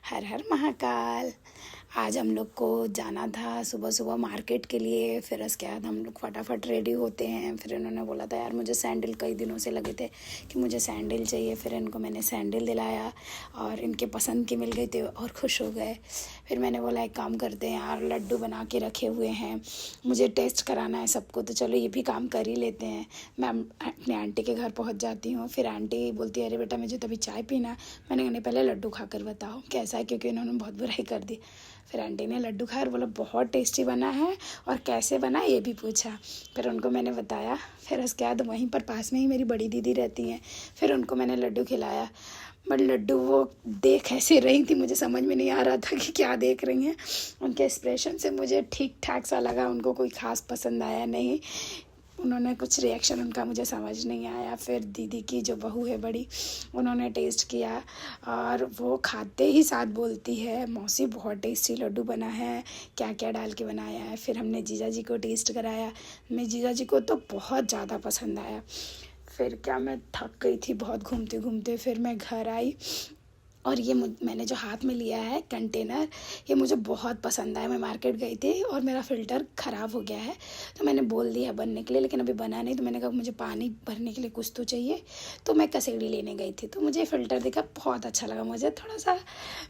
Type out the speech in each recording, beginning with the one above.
हर हर महाकाल। आज हम लोग को जाना था सुबह सुबह मार्केट के लिए। फिर उसके बाद हम लोग फटाफट रेडी होते हैं। फिर इन्होंने बोला था यार मुझे सैंडल, कई दिनों से लगे थे कि मुझे सैंडल चाहिए। फिर इनको मैंने सैंडल दिलाया और इनके पसंद की मिल गई थी और खुश हो गए। फिर मैंने बोला एक काम करते हैं यार, लड्डू बना के रखे हुए हैं, मुझे टेस्ट कराना है सबको, तो चलो ये भी काम कर ही लेते हैं। मैं अपने आंटी के घर पहुंच जाती हूँ। फिर आंटी बोलती है अरे बेटा मुझे तभी चाय पीना। मैंने कहा पहले लड्डू खा कर बताओ कैसा है, क्योंकि उन्होंने बहुत बुराई कर दी। फिर आंटी ने लड्डू खाया और बोला बहुत टेस्टी बना है और कैसे बना ये भी पूछा। फिर उनको मैंने बताया। फिर उसके बाद वहीं पर पास में ही मेरी बड़ी दीदी रहती हैं, फिर उनको मैंने लड्डू खिलाया। बट लड्डू वो देख ऐसे रही थी, मुझे समझ में नहीं आ रहा था कि क्या देख रही हैं। उनके एक्सप्रेशन से मुझे ठीक ठाक सा लगा, उनको कोई ख़ास पसंद आया नहीं। उन्होंने कुछ रिएक्शन उनका मुझे समझ नहीं आया। फिर दीदी की जो बहू है बड़ी, उन्होंने टेस्ट किया और वो खाते ही साथ बोलती है मौसी बहुत टेस्टी लड्डू बना है, क्या क्या डाल के बनाया है। फिर हमने जीजा जी को टेस्ट कराया। मैं जीजा जी को तो बहुत ज़्यादा पसंद आया। फिर क्या मैं थक गई थी बहुत घूमते घूमते। फिर मैं घर आई और ये मैंने जो हाथ में लिया है कंटेनर, ये मुझे बहुत पसंद आया। मैं मार्केट गई थी और मेरा फ़िल्टर ख़राब हो गया है, तो मैंने बोल दिया बनने के लिए, लेकिन अभी बना नहीं। तो मैंने कहा मुझे पानी भरने के लिए कुछ तो चाहिए, तो मैं कसेड़ी लेने गई थी। तो मुझे फ़िल्टर दिखा, बहुत अच्छा लगा मुझे थोड़ा सा।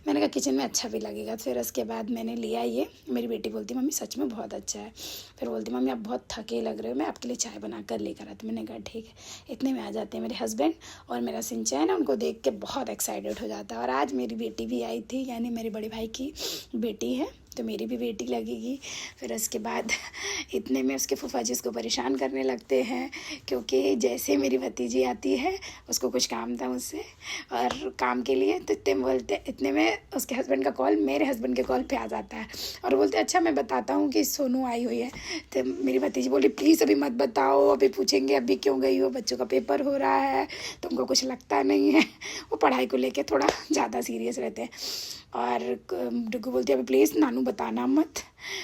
मैंने कहा किचन में अच्छा भी लगेगा। फिर उसके बाद मैंने लिया ये। मेरी बेटी बोलती मम्मी सच में बहुत अच्छा है। फिर बोलती मम्मी आप बहुत थके लग रहे हो, मैं आपके लिए चाय बना कर लेकर आती। मैंने कहा ठीक है। इतने में आ जाते हैं मेरे हस्बैंड और मेरा सिंचैन है, उनको देख के बहुत एक्साइटेड हो जाता है। और आज मेरी बेटी भी आई थी, यानी मेरे बड़े भाई की बेटी है, तो मेरी भी बेटी लगेगी। फिर उसके बाद इतने में उसके फूफा जी उसको परेशान करने लगते हैं, क्योंकि जैसे मेरी भतीजी आती है उसको कुछ काम था मुझसे और काम के लिए, तो इतने में उसके हस्बैंड का कॉल मेरे हस्बैंड के कॉल पे आ जाता है और बोलते अच्छा मैं बताता हूँ कि सोनू आई हुई है। तो मेरी भतीजी बोली प्लीज़ अभी मत बताओ, अभी पूछेंगे अभी क्यों गई हो, बच्चों का पेपर हो रहा है, तुमको कुछ लगता नहीं है। वो पढ़ाई को लेके थोड़ा ज़्यादा सीरियस रहते हैं। और डुग्गू बोलती है अभी प्लीज़ नानू बताना मत।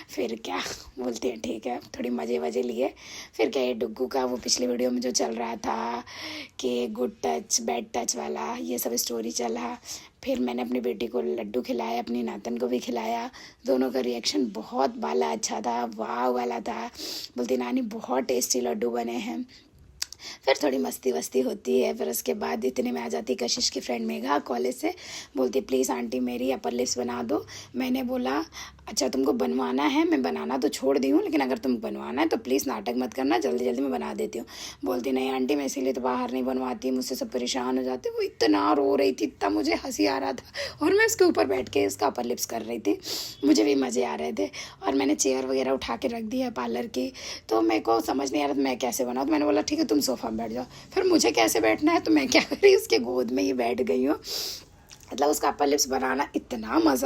फिर क्या बोलते हैं ठीक है, थोड़ी मज़े वज़े लिए। फिर क्या ये डुग्गू का वो पिछली वीडियो में जो चल रहा था कि गुड टच बैड टच वाला, ये सब स्टोरी चला। फिर मैंने अपनी बेटी को लड्डू खिलाया, अपनी नातन को भी खिलाया। दोनों का रिएक्शन बहुत वाला अच्छा था, वाह वाला था। बोलती नानी बहुत टेस्टी लड्डू बने हैं। फिर थोड़ी मस्ती वस्ती होती है। फिर उसके बाद इतने में आ जाती कशिश की फ्रेंड मेघा कॉलेज से, बोलती प्लीज़ आंटी मेरी अपर लिप्स बना दो। मैंने बोला अच्छा तुमको बनवाना है, मैं बनाना तो छोड़ दी हूँ, लेकिन अगर तुम बनवाना है तो प्लीज़ नाटक मत करना, जल्दी जल्दी मैं बना देती हूँ। बोलती नहीं आंटी मैं इसीलिए तो बाहर नहीं बनवाती, मुझसे सब परेशान हो जाते। वो इतना रो रही थी, इतना मुझे हंसी आ रहा था और मैं उसके ऊपर बैठ के उसका अपर लिप्स कर रही थी, मुझे भी मज़े आ रहे थे। और मैंने चेयर वगैरह उठा के रख दी है पार्लर की, तो मेरे को समझ नहीं आ रहा था मैं कैसे बनाऊँ। तो मैंने बोला ठीक है तुम सोफ़ा में बैठ जाओ। फिर मुझे कैसे बैठना है, तो मैं क्या करी उसके गोद में ही बैठ गई हूँ। मतलब उसका अपर लिप्स बनाना इतना मज़ा